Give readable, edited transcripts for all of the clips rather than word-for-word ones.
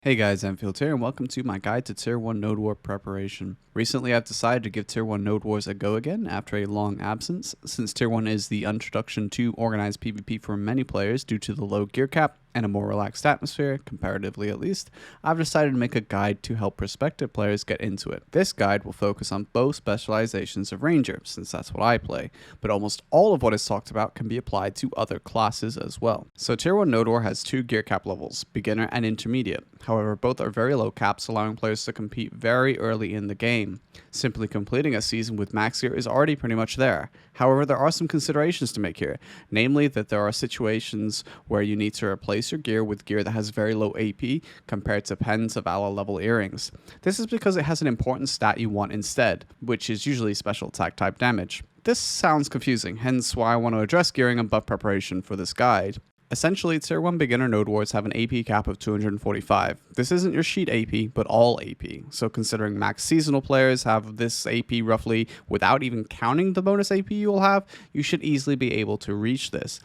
Hey guys, Anfield here, and welcome to my guide to Tier 1 Node War preparation. Recently, I've decided to give Tier 1 Node Wars a go again after a long absence, since Tier 1 is the introduction to organized PvP for many players due to the low gear cap and a more relaxed atmosphere, comparatively at least. I've decided to make a guide to help prospective players get into it. This guide will focus on both specializations of Ranger, since that's what I play, but almost all of what is talked about can be applied to other classes as well. So Tier 1 Node War has two gear cap levels, beginner and intermediate. However, both are very low caps, allowing players to compete very early in the game. Simply completing a season with max gear is already pretty much there. However, there are some considerations to make here, namely that there are situations where you need to replace your gear with gear that has very low AP compared to Pen to Valor level earrings. This is because it has an important stat you want instead, which is usually special attack type damage. This sounds confusing, hence why I want to address gearing and buff preparation for this guide. Essentially, Tier 1 beginner node wars have an AP cap of 245. This isn't your sheet AP, but all AP. So considering max seasonal players have this AP roughly without even counting the bonus AP you will have, you should easily be able to reach this.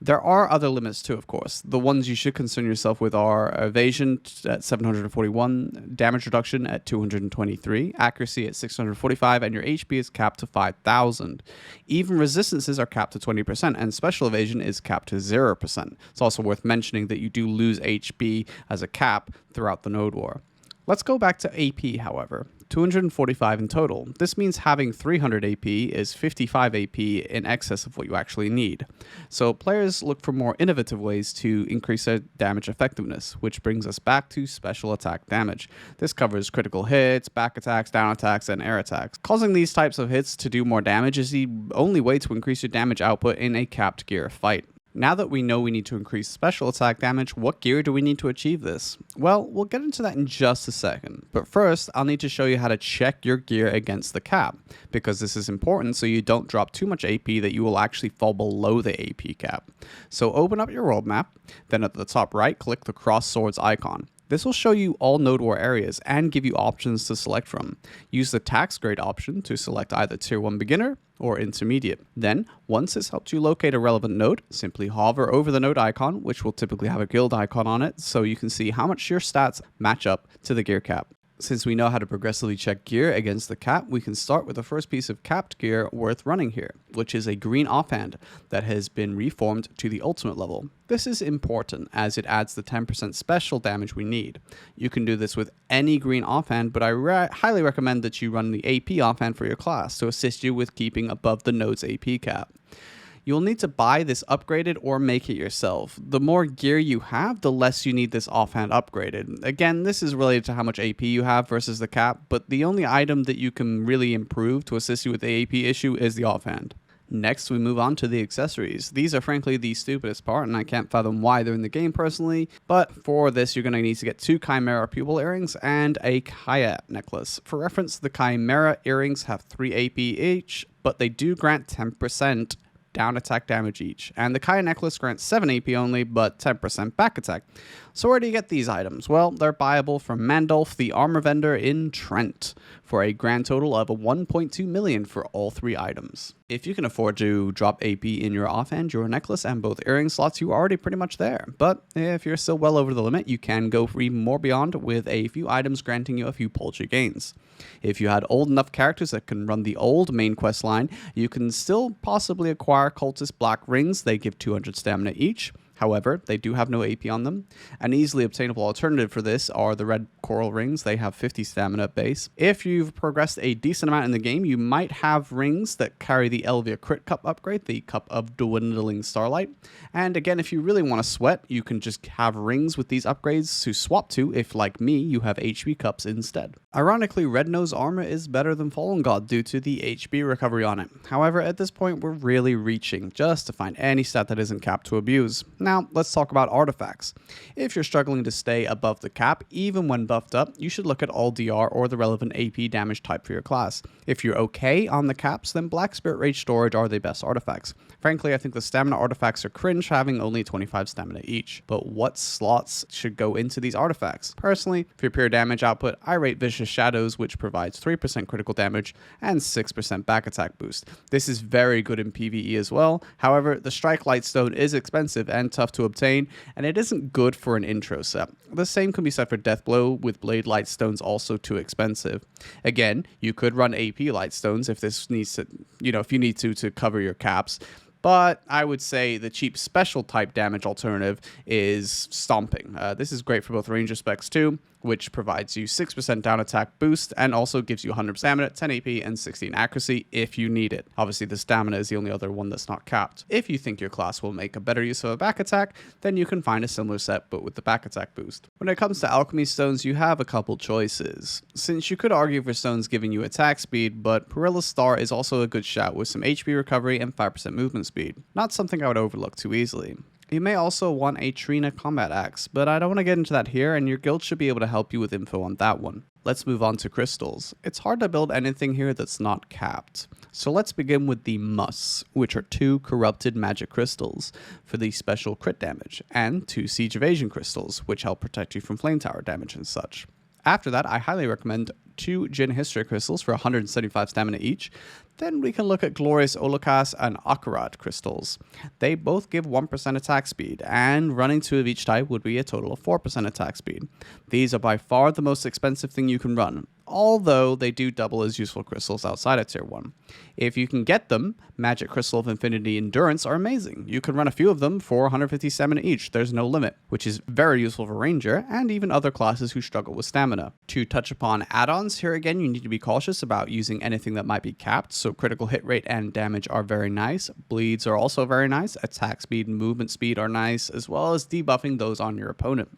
There are other limits too, of course. The ones you should concern yourself with are evasion at 741, damage reduction at 223, accuracy at 645, and your HP is capped to 5,000. Even resistances are capped to 20%, and special evasion is capped to 0%. It's also worth mentioning that you do lose HP as a cap throughout the Node War. Let's go back to AP, however. 245 in total. This means having 300 AP is 55 AP in excess of what you actually need. So players look for more innovative ways to increase their damage effectiveness, which brings us back to special attack damage. This covers critical hits, back attacks, down attacks, and air attacks. Causing these types of hits to do more damage is the only way to increase your damage output in a capped gear fight. Now that we know we need to increase special attack damage, what gear do we need to achieve this? Well, we'll get into that in just a second, but first I'll need to show you how to check your gear against the cap, because this is important so you don't drop too much AP that you will actually fall below the AP cap. So open up your world map, then at the top right click the cross swords icon. This will show you all Node War areas and give you options to select from. Use the tax grade option to select either Tier 1 beginner or intermediate. Then, once it's helped you locate a relevant node, simply hover over the node icon, which will typically have a guild icon on it, so you can see how much your stats match up to the gear cap. Since we know how to progressively check gear against the cap, we can start with the first piece of capped gear worth running here, which is a green offhand that has been reformed to the ultimate level. This is important as it adds the 10% special damage we need. You can do this with any green offhand, but I highly recommend that you run the AP offhand for your class to assist you with keeping above the node's AP cap. You'll need to buy this upgraded or make it yourself. The more gear you have, the less you need this offhand upgraded. Again, this is related to how much AP you have versus the cap, but the only item that you can really improve to assist you with the AP issue is the offhand. Next, we move on to the accessories. These are frankly the stupidest part, and I can't fathom why they're in the game personally, but for this you're going to need to get 2 Chimera pupil earrings and a Kaya necklace. For reference, the Chimera earrings have 3 AP each, but they do grant 10% down attack damage each, and the Kaya necklace grants 7 AP only, but 10% back attack. So where do you get these items? Well, they're buyable from Mandolf, the armor vendor in Trent, for a grand total of 1.2 million for all 3 items. If you can afford to drop AP in your offhand, your necklace, and both earring slots, you're already pretty much there. But if you're still well over the limit, you can go for even more beyond with a few items granting you a few paltry gains. If you had old enough characters that can run the old main quest line, you can still possibly acquire cultist black rings. They give 200 stamina each. However, they do have no AP on them. An easily obtainable alternative for this are the red coral rings. They have 50 stamina base. If you've progressed a decent amount in the game, you might have rings that carry the Elvia Crit Cup upgrade, the Cup of Dwindling Starlight. And again, if you really want to sweat, you can just have rings with these upgrades to swap to if, like me, you have HP cups instead. Ironically, Red Nose armor is better than Fallen God due to the HP recovery on it. However, at this point, we're really reaching just to find any stat that isn't capped to abuse. Now, let's talk about artifacts. If you're struggling to stay above the cap, even when buffed up, you should look at all DR or the relevant AP damage type for your class. If you're okay on the caps, then Black Spirit Rage Storage are the best artifacts. Frankly, I think the stamina artifacts are cringe, having only 25 stamina each. But what slots should go into these artifacts? Personally, for your pure damage output, I rate Vicious Shadows, which provides 3% critical damage and 6% back attack boost. This is very good in PvE as well. However, the Strike Lightstone is expensive and tough tough to obtain, and it isn't good for an intro set. The same can be said for Deathblow, with Blade Lightstones also too expensive. Again, you could run AP Lightstones if this needs to, if you need to cover your caps. But I would say the cheap special type damage alternative is Stomping. This is great for both Ranger specs too, which provides you 6% down attack boost and also gives you 100 stamina, 10 AP, and 16 accuracy if you need it. Obviously, the stamina is the only other one that's not capped. If you think your class will make a better use of a back attack, then you can find a similar set but with the back attack boost. When it comes to Alchemy Stones, you have a couple choices. Since you could argue for stones giving you attack speed, but Perilla's Star is also a good shout with some HP recovery and 5% movement speed. Not something I would overlook too easily. You may also want a Trina combat axe, but I don't want to get into that here, and your guild should be able to help you with info on that one. Let's move on to crystals. It's hard to build anything here that's not capped. So let's begin with the musts, which are 2 corrupted magic crystals for the special crit damage, and 2 siege evasion crystals, which help protect you from flame tower damage and such. After that, I highly recommend 2 Jin History crystals for 175 stamina each. Then we can look at Glorious Olokas and Akarat crystals. They both give 1% attack speed, and running 2 of each type would be a total of 4% attack speed. These are by far the most expensive thing you can run, although they do double as useful crystals outside of tier 1. If you can get them, Magic Crystal of Infinity Endurance are amazing. You can run a few of them for 150 stamina each, there's no limit, which is very useful for Ranger and even other classes who struggle with stamina. To touch upon add-ons, here again you need to be cautious about using anything that might be capped, so critical hit rate and damage are very nice, bleeds are also very nice, attack speed and movement speed are nice, as well as debuffing those on your opponent.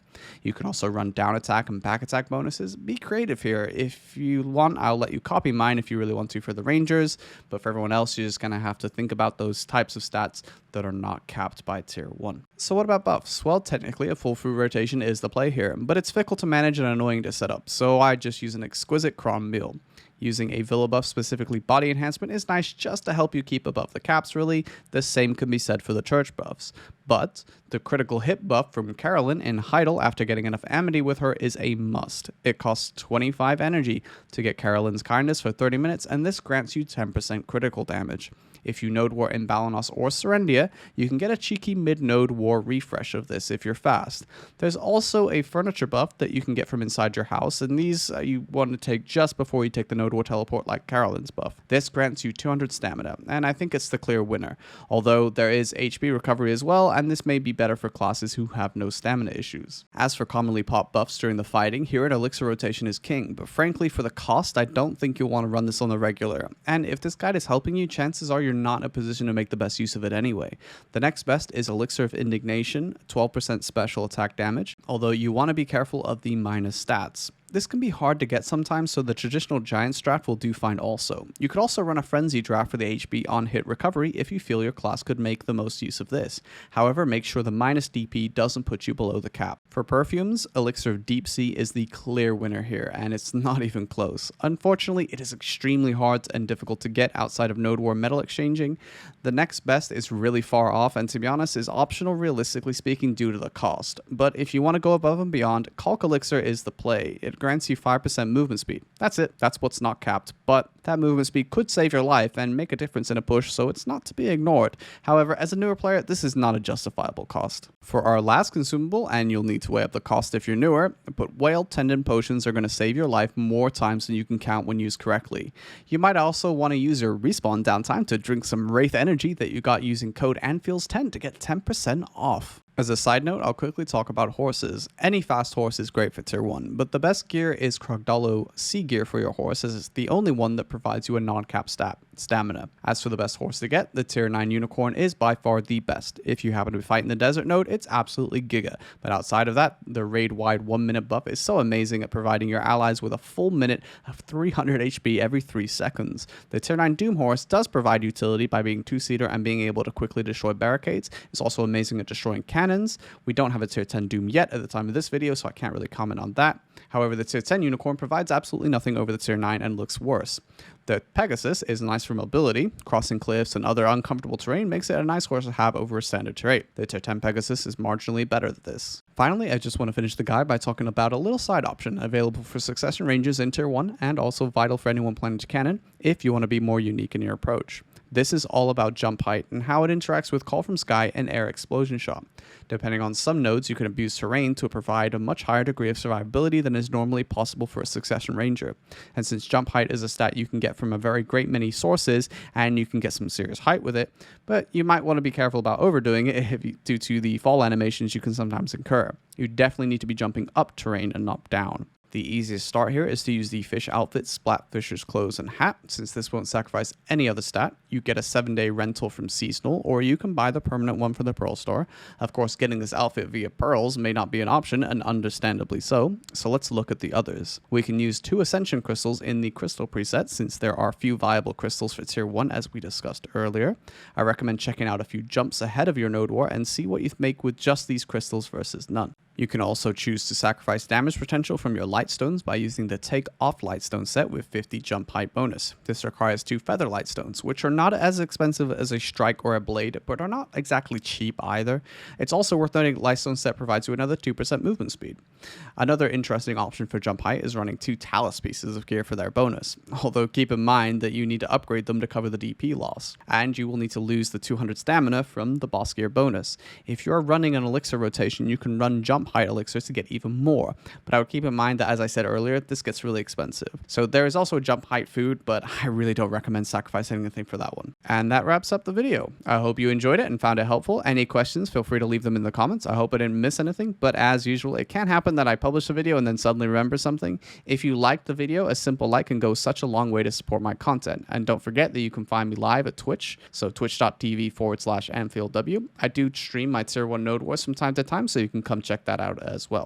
You can also run down attack and back attack bonuses. Be creative here. If you want, I'll let you copy mine if you really want to for the Rangers, but for everyone else, you're just going to have to think about those types of stats that are not capped by tier 1. So what about buffs? Well, technically a full fruit rotation is the play here, but it's fickle to manage and annoying to set up, so I just use an exquisite cron meal. Using a Villa buff, specifically body enhancement, is nice just to help you keep above the caps really. The same can be said for the church buffs. But the critical hit buff from Carolyn in Heidel after getting enough amity with her is a must. It costs 25 energy to get Carolyn's kindness for 30 minutes, and this grants you 10% critical damage. If you node war in Balanos or Serendia, you can get a cheeky mid-node war refresh of this if you're fast. There's also a furniture buff that you can get from inside your house, and these you want to take just before you take the node war teleport like Carolyn's buff. This grants you 200 stamina, and I think it's the clear winner, although there is HP recovery as well, and this may be better for classes who have no stamina issues. As for commonly popped buffs during the fighting, here an Elixir rotation is king, but frankly for the cost, I don't think you'll want to run this on the regular, and if this guide is helping you, chances are you're not in a position to make the best use of it anyway. The next best is Elixir of Indignation, 12% special attack damage, although you want to be careful of the minus stats. This can be hard to get sometimes, so the traditional giant strat will do fine also. You could also run a frenzy draft for the HP on hit recovery if you feel your class could make the most use of this. However, make sure the minus DP doesn't put you below the cap. For Perfumes, Elixir of Deep Sea is the clear winner here, and it's not even close. Unfortunately, it is extremely hard and difficult to get outside of Node War metal exchanging. The next best is really far off, and to be honest, is optional realistically speaking due to the cost. But if you want to go above and beyond, Calc Elixir is the play. It grants you 5% movement speed. That's it. That's what's not capped. But that movement speed could save your life and make a difference in a push, so it's not to be ignored. However, as a newer player, this is not a justifiable cost. For our last consumable, and you'll need to weigh up the cost if you're newer, but whale tendon potions are going to save your life more times than you can count when used correctly. You might also want to use your respawn downtime to drink some Wraith energy that you got using code Anfield10 to get 10% off. As a side note, I'll quickly talk about horses. Any fast horse is great for tier 1, but the best gear is Krogdalo Sea Gear for your horse, as it's the only one that provides you a non-cap stamina. As for the best horse to get, the tier 9 Unicorn is by far the best. If you happen to be fighting the desert node, it's absolutely giga. But outside of that, the raid-wide 1 minute buff is so amazing at providing your allies with a full minute of 300 HP every 3 seconds. The tier 9 Doom Horse does provide utility by being 2-seater and being able to quickly destroy barricades. It's also amazing at destroying cannons. We don't have a tier 10 Doom yet at the time of this video, so I can't really comment on that. However, the tier 10 Unicorn provides absolutely nothing over the tier 9 and looks worse. The Pegasus is nice for mobility. Crossing cliffs and other uncomfortable terrain makes it a nice horse to have over a standard tier 8. The tier 10 Pegasus is marginally better than this. Finally, I just want to finish the guide by talking about a little side option available for Succession Rangers in tier 1 and also vital for anyone planning to cannon if you want to be more unique in your approach. This is all about jump height and how it interacts with Call from Sky and Air Explosion Shot. Depending on some nodes, you can abuse terrain to provide a much higher degree of survivability than is normally possible for a Succession Ranger. And since jump height is a stat you can get from a very great many sources, and you can get some serious height with it, but you might want to be careful about overdoing it due to the fall animations you can sometimes incur. You definitely need to be jumping up terrain and not down. The easiest start here is to use the fish outfit, Splatfisher's clothes and hat. Since this won't sacrifice any other stat, you get a 7-day rental from Seasonal, or you can buy the permanent one from the Pearl store. Of course, getting this outfit via Pearls may not be an option, and understandably so let's look at the others. We can use 2 Ascension Crystals in the Crystal preset, since there are few viable crystals for Tier 1 as we discussed earlier. I recommend checking out a few jumps ahead of your Node War and see what you make with just these crystals versus none. You can also choose to sacrifice damage potential from your Lightstones by using the Take Off Lightstone set with 50 jump height bonus. This requires 2 Feather Lightstones, which are not as expensive as a Strike or a Blade, but are not exactly cheap either. It's also worth noting Lightstone set provides you another 2% movement speed. Another interesting option for jump height is running 2 Talus pieces of gear for their bonus, although keep in mind that you need to upgrade them to cover the DP loss, and you will need to lose the 200 stamina from the boss gear bonus. If you're running an Elixir rotation, you can run jump height elixirs to get even more, but I would keep in mind that, as I said earlier, this gets really expensive. So there is also a jump height food, but I really don't recommend sacrificing anything for that one. And that wraps up the video. I hope you enjoyed it and found it helpful. Any questions, feel free to leave them in the comments. I hope I didn't miss anything, but as usual, it can happen that I publish a video and then suddenly remember something. If you liked the video, a simple like can go such a long way to support my content. And don't forget that you can find me live at Twitch, so twitch.tv/AnfieldW. I do stream my Tier 1 Node Wars from time to time, so you can come check that out as well.